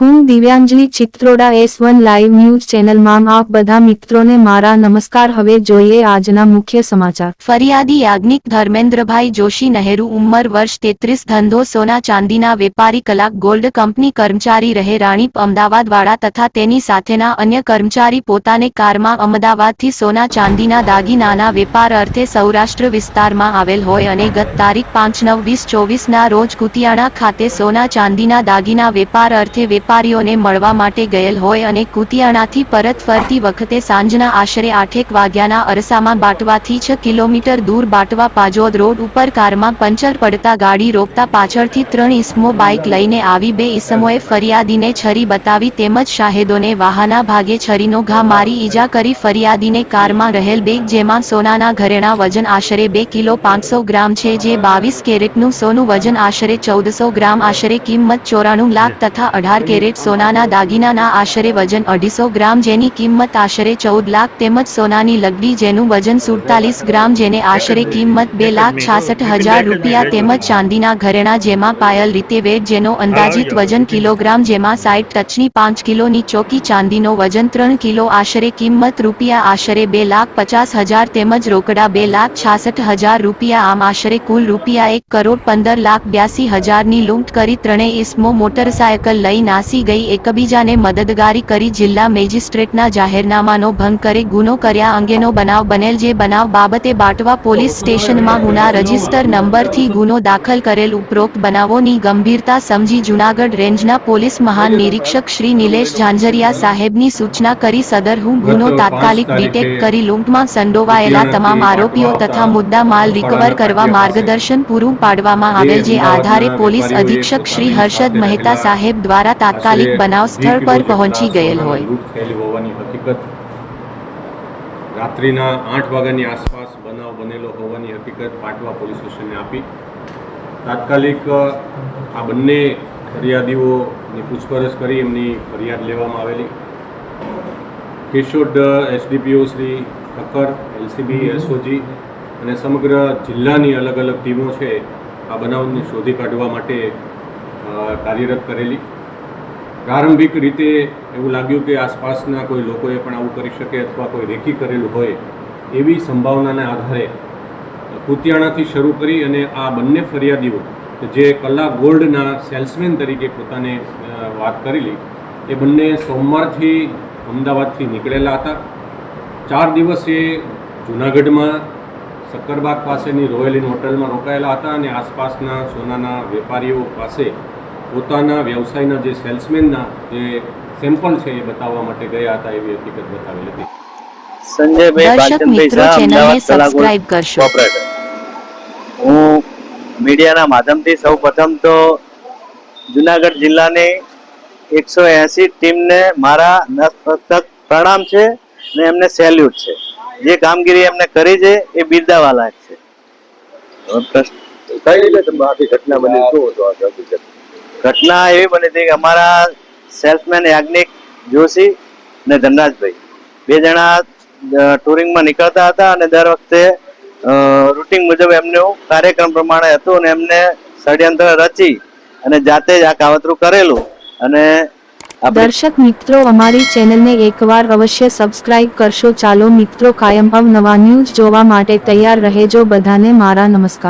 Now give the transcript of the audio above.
હું દિવ્યાંજલિ Chitroda S1 live news ચેનલમાં આપ બધા મિત્રોને મારા નમસ્કાર। હવે જોઈએ આજના મુખ્ય સમાચાર। ફરિયાદી યાજ્ઞિક ધર્મેન્દ્રભાઈ જોશી નહેરુ ઉંમર વર્ષ 33 ધંધો સોના ચાંદીના વેપારી કલાક ગોલ્ડ કંપની કર્મચારી રહે રાણીપ અમદાવાદવાળા તથા તેની સાથેના અન્ય કર્મચારી પોતાને કારમાં અમદાવાદથી સોના ચાંદીના દાગીનાના વેપાર અર્થે સૌરાષ્ટ્ર વિસ્તારમાં આવેલ હોય અને ગત તારીખ 5/9/2024 રોજ કુતિયાણા ખાતે સોના ચાંદીના દાગીના વેપાર અર્થે વેપારીઓને મળવા માટે ગયેલ હોય અને કુતિયાણાથી પરત ફરતી વખતે સાંજના આશરે 8 વાગ્યાના અરસામાં બાટવાથી 6 કિલોમીટર દૂર બાટવા પાજોદ રોડ ઉપર કારમાં પંચર પડતા ગાડી રોકતા પાછળથી 3 ઈસમો બાઇક લઈને આવી 2 ઈસમોએ ફરિયાદીને છરી બતાવી તેમજ શાહેદોને વાહના ભાગે છરીનો ઘા મારી ઈજા કરી ફરિયાદીને કારમાં રહેલ બેગ જેમાં સોનાના ઘરેણા વજન આશરે 2 કિલો 500 ગ્રામ છે જે 22 કેરેટનું સોનું વજન આશરે 1400 ગ્રામ આશરે કિંમત 94 લાખ તથા 18 કેરેટ સોનાના દાગીનાના આશરે વજન 250 ગ્રામ જેની કિંમત આશરે 14 લાખ તેમજ સોનાની લગડી જેનું વજન 47 ગ્રામ જેને આશરે કિંમત 2,66,000 રૂપિયા તેમજ ચાંદીના ઘરેણા જેમાં પાયલ રીતે વેટ જેનો અંદાજિત વજન કિલોગ્રામ જેમાં 60 ટચની 5 કિલોની ચોકી ચાંદીનો વજન 3 કિલો આશરે કિંમત રૂપિયા આશરે 2,50,000 તેમજ રોકડા 2,66,000 રૂપિયા આમ આશરે કુલ રૂપિયા 1,15,82,000 ની લૂંટ કરી ત્રણેય ઈસમો મોટરસાયકલ લઈ નાસી ગઈ એકબીજાને મદદગારી કરી જિલ્લા મેજિસ્ટ્રેટના જાહેરનામાનો ભંગ કરી ગુનો કર્યા અંગેનો બનાવ બનેલ જે બનાવ બાબતે બાટવા પોલીસ સ્ટેશનમાં ગુના રજિસ્ટર નંબરથી ગુનો દાખલ કરેલ ઉપરોક્ત બનાવોની ગંભીરતા સમજી જૂનાગઢ રેન્જના પોલીસ મહાન નિરીક્ષક શ્રી નિલેશ ઝાંઝરિયા સાહેબની સૂચના કરી સદર ગુનો તાત્કાલિક ડિટેક્ટ કરી લૂંટમાં સંડોવાયેલા તમામ આરોપીઓ તથા મુદ્દા માલ રિકવર કરવા માર્ગદર્શન પૂરું પાડવામાં આવેલ જે આધારે પોલીસ અધિક્ષક શ્રી હર્ષદ મહેતા સાહેબ દ્વારા તાત્કાલિક બનાવ સ્થળ પર પહોંચી ગયેલ હોય। રાત્રિના 8 વાગ્યાની આસપાસ બનાવ બનેલો હોવાની હકીકત પાટવા પોલીસ સ્ટેશને આપી તાત્કાલિક આ બંને ફરિયાદીઓની પૂછપરછ કરી એમની ફરિયાદ લેવામાં આવેલી। Keshod SDPO Shri Thakkar LCB SOG અને સમગ્ર જિલ્લાની અલગ અલગ ટીમો છે આ બનાવને શોધી કાઢવા માટે કાર્યરત કરેલી। પ્રારંભિક રીતે એવું લાગ્યું કે આસપાસના કોઈ લોકોએ પણ આવું કરી શકે અથવા કોઈ રેકી કરેલું હોય એવી સંભાવનાના આધારે કુતિયાણાથી શરૂ કરી અને આ બંને ફરિયાદીઓ જે કલાક ગોલ્ડના સેલ્સમેન તરીકે પોતાને વાત કરેલી એ બંને સોમવારથી અમદાવાદથી નીકળેલા હતા। 4 દિવસ એ જૂનાગઢમાં સક્કરબાગ પાસેની રોયલ ઇન હોટલમાં રોકાયેલા હતા અને આસપાસના સોનાના વેપારીઓ પાસે પોતાના વ્યવસાયના જે સેલ્સમેનના જે સેમ્પલ છે એ બતાવવા માટે ગયા હતા એવી હકીકત બતાવેલી હતી। દર્શક મિત્રો ચેનલને સબસ્ક્રાઇબ કરશો। હું મીડિયાના માધ્યમથી સૌપ્રથમ તો જુનાગઢ જિલ્લાની 180 ટીમને મારા નતમસ્તક પ્રણામ છે અને એમને સેલ્યુટ છે। જે કામગીરી એમને કરી છે એ બિરદાવા લાયક છે। કઈ રીતે આખી ઘટના બની શું હતું? ઘટના એવી બની હતી કે અમારા સેલ્સમેન યાજ્ઞિક જોશી અને ધનરાજભાઈ 2 જણા ટુરિંગમાં નીકળતા હતા અને દર વખતે રૂટિન મુજબ એમનું કાર્યક્રમ પ્રમાણે હતું અને એમને ષડયંત્ર રચી અને જાતે જ આ કાવતરું કરેલું। અને દર્શક મિત્રો અમારી ચેનલને એકવાર અવશ્ય સબસ્ક્રાઇબ કરશો। ચાલો મિત્રો કાયમ અવનવા ન્યૂઝ જોવા માટે તૈયાર રહેજો। બધાને મારા નમસ્કાર।